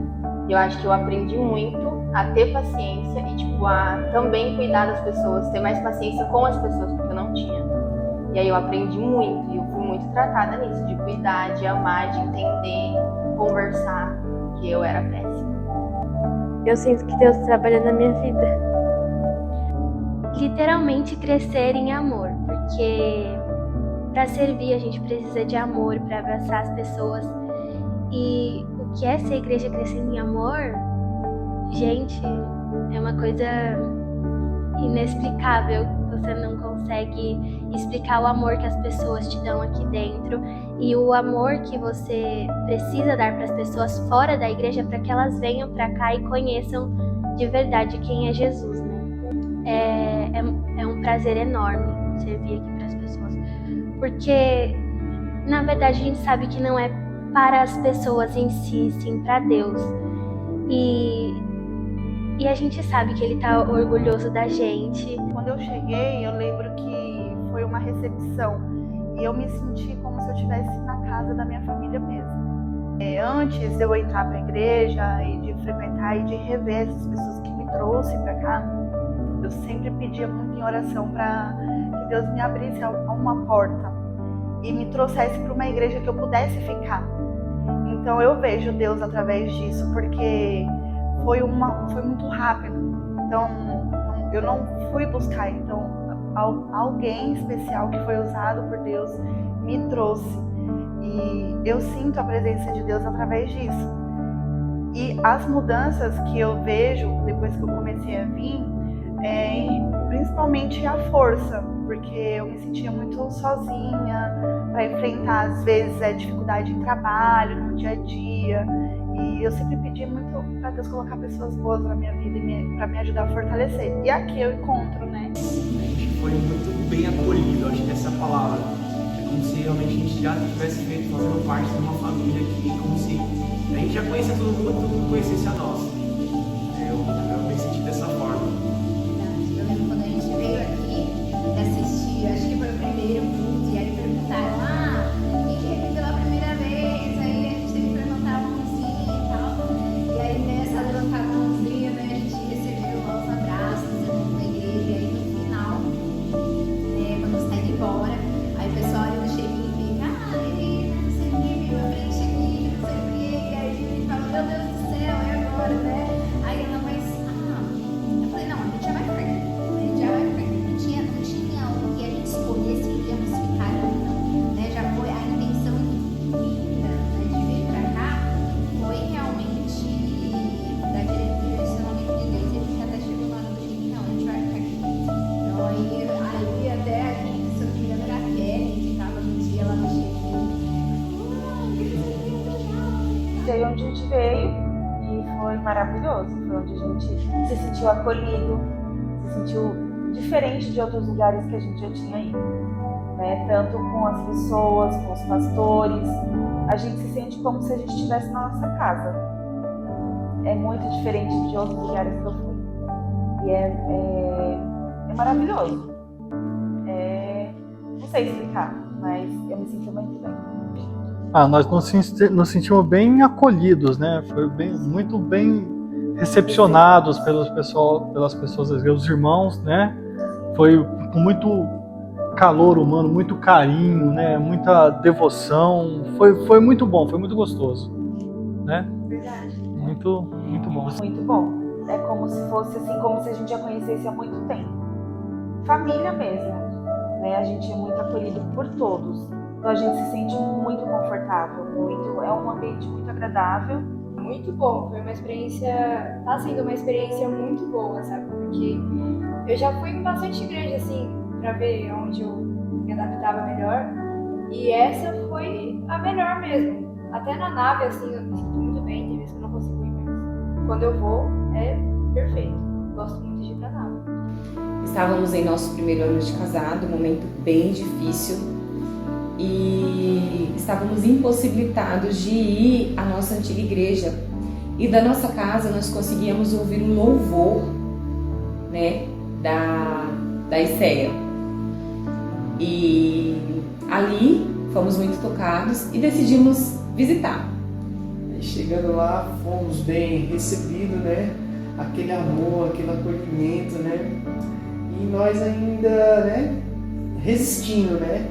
E eu acho que eu aprendi muito a ter paciência e, tipo, a também cuidar das pessoas, ter mais paciência com as pessoas, porque eu não tinha. E aí eu aprendi muito e eu fui muito tratada nisso, de cuidar, de amar, de entender, conversar, que eu era péssima. Eu sinto que Deus trabalha na minha vida. Literalmente crescer em amor, porque para servir a gente precisa de amor, para abraçar as pessoas. E o que é ser igreja crescendo em amor, gente, é uma coisa inexplicável. Você não consegue explicar o amor que as pessoas te dão aqui dentro e o amor que você precisa dar para as pessoas fora da igreja para que elas venham para cá e conheçam de verdade quem é Jesus, né? É um prazer enorme servir aqui para as pessoas, porque na verdade a gente sabe que não é para as pessoas em si, sim para Deus. E a gente sabe que Ele tá orgulhoso da gente. Quando eu cheguei, eu lembro que foi uma recepção e eu me senti como se eu estivesse na casa da minha família mesmo. Antes de eu entrar para a igreja e de frequentar e de rever essas pessoas que me trouxe para cá, eu sempre pedia muito em oração para que Deus me abrisse uma porta. e me trouxesse para uma igreja que eu pudesse ficar. Então eu vejo Deus através disso, porque foi muito rápido. Então eu não fui buscar, então alguém especial que foi usado por Deus me trouxe. E eu sinto a presença de Deus através disso. E as mudanças que eu vejo depois que eu comecei a vir, principalmente a força, porque eu me sentia muito sozinha para enfrentar, às vezes, a dificuldade em trabalho, no dia a dia. E eu sempre pedi muito para Deus colocar pessoas boas na minha vida para me ajudar a fortalecer. E aqui eu encontro, né? A gente foi muito bem acolhido, acho que essa é a palavra. É como se realmente a gente já tivesse feito fazendo parte de uma família aqui, como se a gente já conhecia todo mundo, todo mundo conhecesse a nossa. Eu me senti dessa forma. Eu lembro quando a gente veio aqui assistir, acho que foi o primeiro culto, e aí perguntaram, quem quer vir pela primeira vez? Aí a gente teve que levantar a mãozinha e tal. E aí nessa levantar a mãozinha, né, a gente recebeu os abraços dos irmãos da igreja, e aí no final, né, quando você tá indo embora, aí o pessoal ali no check-in fica, ele não sei o que, veio à frente aqui, não sei o que, e aí a gente fala, meu Deus do céu, é agora, né? Aí ela, mas, eu falei, não, a gente já vai ficar aqui, a gente já vai ficar aqui. Não tinha um que a gente escolhesse que íamos ficar aqui, não, né? Já foi a intenção vinda, né, de vir pra cá, foi realmente da direcionamento de Deus, e a gente até chegou lá no dia, não, a gente vai ficar aqui. Então aí até a gente, se eu não me engano, era a Kelly que tava no dia lá no check-in. E aí onde a gente veio, e foi maravilhoso, foi onde a gente se sentiu acolhido, se sentiu diferente de outros lugares que a gente já tinha ido, né? Tanto com as pessoas, com os pastores, a gente se sente como se a gente estivesse na nossa casa. É muito diferente de outros lugares que eu fui. E é maravilhoso. Não sei explicar, mas eu me senti muito bem. Nós nos sentimos bem acolhidos, né? Foi muito bem recepcionados pelas pessoas, os irmãos, né? Foi com muito calor humano, muito carinho, né? Muita devoção. Foi muito bom, foi muito gostoso, né? Verdade. Muito bom. Muito bom. É como se fosse assim, como se a gente já conhecesse há muito tempo. Família mesmo, né? A gente é muito acolhido por todos. Então a gente se sente muito confortável, é um ambiente muito agradável. Muito bom, foi uma experiência, tá sendo uma experiência muito boa, sabe? Porque eu já fui em bastante igreja, assim, pra ver onde eu me adaptava melhor. E essa foi a melhor mesmo. Até na nave, assim, eu me sinto muito bem, tem vezes que eu não consigo ir, mas quando eu vou, é perfeito. Gosto muito de ir pra nave. Estávamos em nosso primeiro ano de casado, um momento bem difícil. E estávamos impossibilitados de ir à nossa antiga igreja. E da nossa casa nós conseguíamos ouvir um louvor, né, da Esseia. E ali fomos muito tocados e decidimos visitar. Chegando lá, fomos bem recebidos, né? Aquele amor, aquele acolhimento, né? E nós ainda, né, resistindo, né?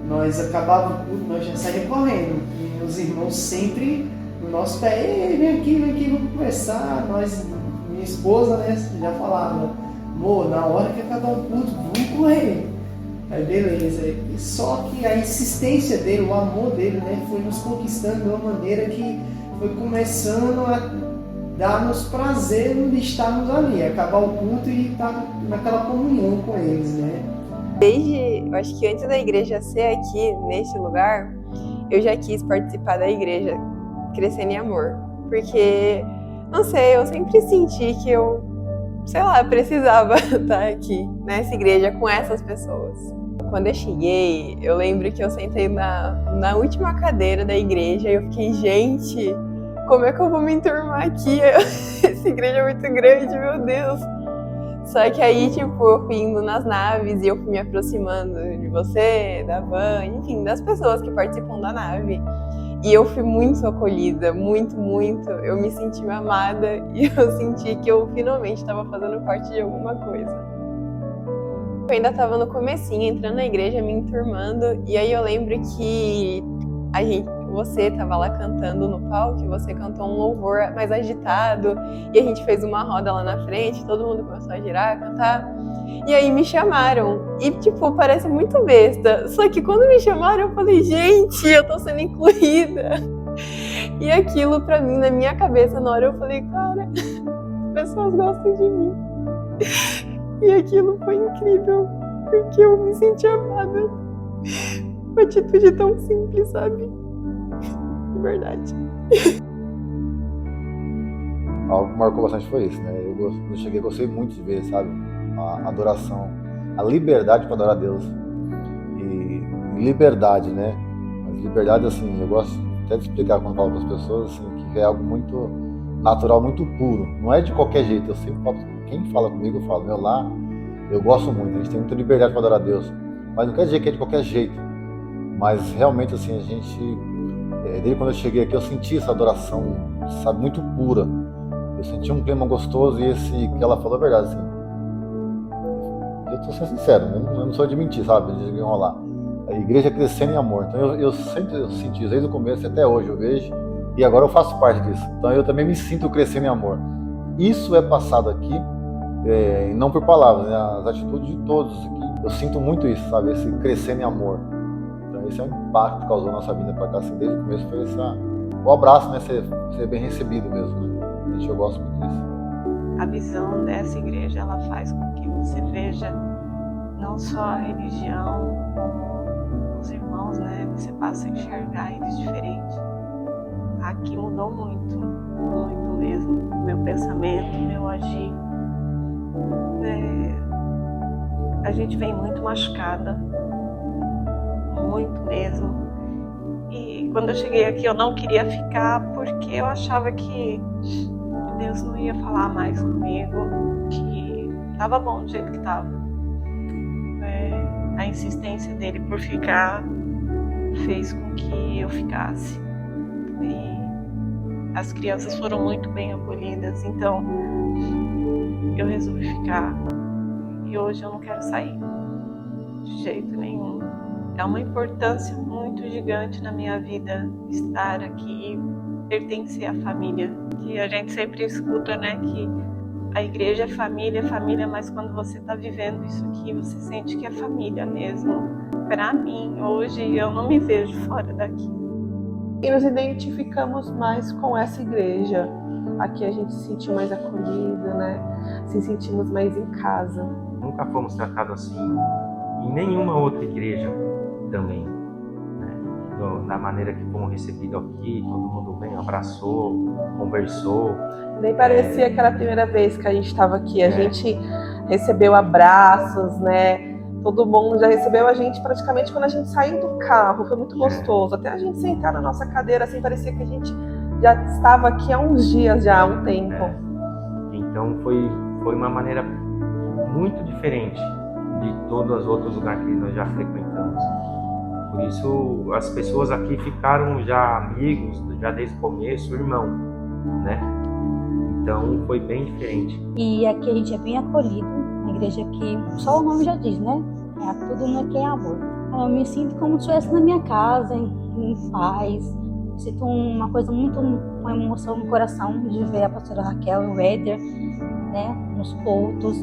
Nós acabávamos o culto, nós já saímos correndo. E os irmãos sempre no nosso pé, ei, vem aqui, vamos conversar. Minha esposa, né, já falava, amor, na hora que acabar o culto, vamos correr. Aí beleza. E só que a insistência dele, o amor dele, né, foi nos conquistando de uma maneira que foi começando a dar-nos prazer de estarmos ali, acabar o culto e estar naquela comunhão com eles, né? Eu acho que antes da igreja ser aqui, nesse lugar, eu já quis participar da igreja Crescendo em Amor. Porque, não sei, eu sempre senti que eu precisava estar aqui, nessa igreja, com essas pessoas. Quando eu cheguei, eu lembro que eu sentei na última cadeira da igreja e eu fiquei, gente, como é que eu vou me enturmar aqui? Essa igreja é muito grande, meu Deus. Só que aí, eu fui indo nas naves e eu fui me aproximando de você, da Van, enfim, das pessoas que participam da nave. E eu fui muito acolhida, muito, muito. Eu me senti amada e eu senti que eu finalmente estava fazendo parte de alguma coisa. Eu ainda estava no comecinho, entrando na igreja, me enturmando, e aí eu lembro que você estava lá cantando no palco, e você cantou um louvor mais agitado, e a gente fez uma roda lá na frente, todo mundo começou a girar, a cantar, e aí me chamaram, e tipo, parece muito besta, só que quando me chamaram eu falei, gente, eu tô sendo incluída, e aquilo pra mim, na minha cabeça, na hora eu falei, cara, as pessoas gostam de mim. E aquilo foi incrível, porque eu me senti amada. Uma atitude tão simples, sabe? De verdade. Algo que marcou bastante foi isso, né? Eu cheguei, gostei muito de ver, sabe? A adoração, a liberdade para adorar a Deus. E liberdade, né? Mas liberdade, assim, eu gosto até de explicar quando falo para as pessoas, assim, que é algo muito natural, muito puro. Não é de qualquer jeito, eu sempre falo. Quem fala comigo, eu falo, meu lá, eu gosto muito, a gente tem muita liberdade para adorar a Deus, mas não quer dizer que é de qualquer jeito, mas realmente assim, a gente, desde quando eu cheguei aqui, eu senti essa adoração, sabe, muito pura, eu senti um clima gostoso e esse que ela falou é verdade, assim, eu tô sendo sincero, eu não sou de mentir, sabe, de enrolar, a igreja crescendo em amor, então eu sempre senti isso, desde o começo e até hoje eu vejo, e agora eu faço parte disso, então eu também me sinto crescendo em amor. Isso é passado aqui, e não por palavras, né? As atitudes de todos aqui. Eu sinto muito isso, sabe? Esse crescendo em amor. Então esse é o impacto que causou a nossa vida para cá, assim, desde o começo foi o abraço, né? Ser bem recebido mesmo, né? Eu gosto muito disso. A visão dessa igreja, ela faz com que você veja não só a religião, como os irmãos, né? Você passa a enxergar eles diferente. Aqui mudou muito, muito mesmo. Meu pensamento, meu agir. A gente vem muito machucada, muito mesmo. E quando eu cheguei aqui eu não queria ficar porque eu achava que Deus não ia falar mais comigo, que estava bom do jeito que estava. A insistência dele por ficar fez com que eu ficasse. E as crianças foram muito bem acolhidas, então eu resolvi ficar. E hoje eu não quero sair, de jeito nenhum. É uma importância muito gigante na minha vida estar aqui e pertencer à família. Que a gente sempre escuta, né, que a igreja é família, mas quando você está vivendo isso aqui, você sente que é família mesmo. Para mim, hoje, eu não me vejo fora daqui. E nos identificamos mais com essa igreja. Aqui a gente se sentiu mais acolhida, né? Se sentimos mais em casa. Nunca fomos tratados assim em nenhuma outra igreja também, né? Da maneira que fomos recebidos aqui, todo mundo bem, abraçou, conversou. Nem parecia aquela primeira vez que a gente estava aqui. A gente recebeu abraços, né? Todo mundo já recebeu a gente praticamente quando a gente saiu do carro. Foi muito gostoso. Até a gente sentar na nossa cadeira, assim, parecia que a gente já estava aqui há uns dias, já há um tempo. Então foi uma maneira muito diferente de todos os outros lugares que nós já frequentamos. Por isso as pessoas aqui ficaram já amigos, já desde o começo, irmão, né? Então foi bem diferente. E aqui a gente é bem acolhido, na igreja aqui, só o nome já diz, né? Tudo aqui é amor. Eu me sinto como se estivesse na minha casa, em paz. Sinto uma coisa muito, uma emoção no coração de ver a pastora Raquel e o Éder, né, nos cultos.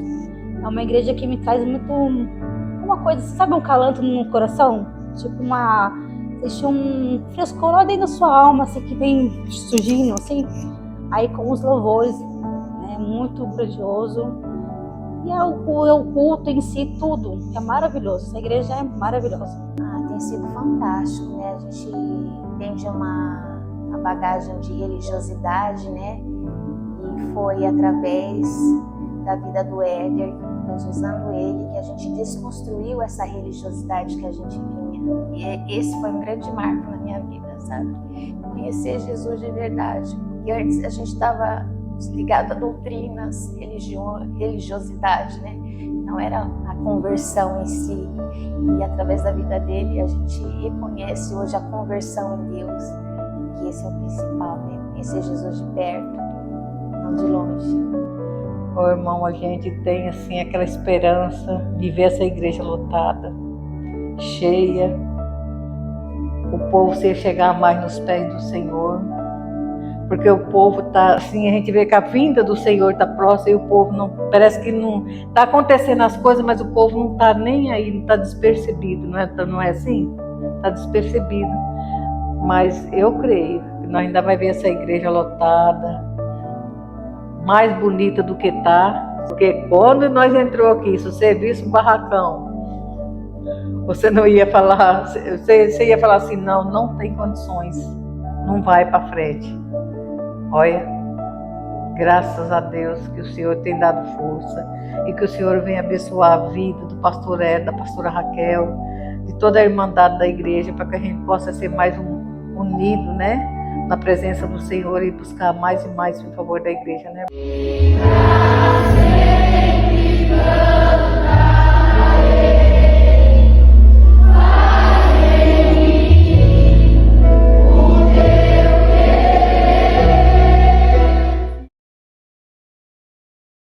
É uma igreja que me traz muito uma coisa, sabe, um calanto no coração? Tipo existe um frescor lá dentro da sua alma, assim, que vem surgindo, assim. Aí com os louvores, né, muito grandioso. E o culto em si, tudo é maravilhoso. Essa igreja é maravilhosa. Tem sido fantástico, né? A gente vem de uma bagagem de religiosidade, né? E foi através da vida do Éder, Deus usando ele, que a gente desconstruiu essa religiosidade que a gente vinha. E esse foi um grande marco na minha vida, sabe? Conhecer Jesus de verdade. Porque antes a gente estava ligado a doutrinas, religiosidade, né? Não era a conversão em si. E através da vida dele a gente reconhece hoje a conversão em Deus, que esse é o principal, né? Conhecer Jesus de perto, não de longe. Ô, irmão, a gente tem assim aquela esperança de ver essa igreja lotada, cheia, o povo se chegar mais nos pés do Senhor, porque o povo tá assim, a gente vê que a vinda do Senhor está próxima e o povo não, parece que não está acontecendo as coisas, mas o povo não está nem aí, não está despercebido, não é assim? Está despercebido, mas eu creio que nós ainda vai ver essa igreja lotada, mais bonita do que está, porque quando nós entrou aqui, se você visse um barracão, você não ia falar, você ia falar assim, não tem condições, não vai para frente. Olha, graças a Deus que o Senhor tem dado força e que o Senhor venha abençoar a vida do pastor Ed, da pastora Raquel, de toda a irmandade da igreja, para que a gente possa ser mais unido, né? Na presença do Senhor e buscar mais e mais em favor da igreja, né?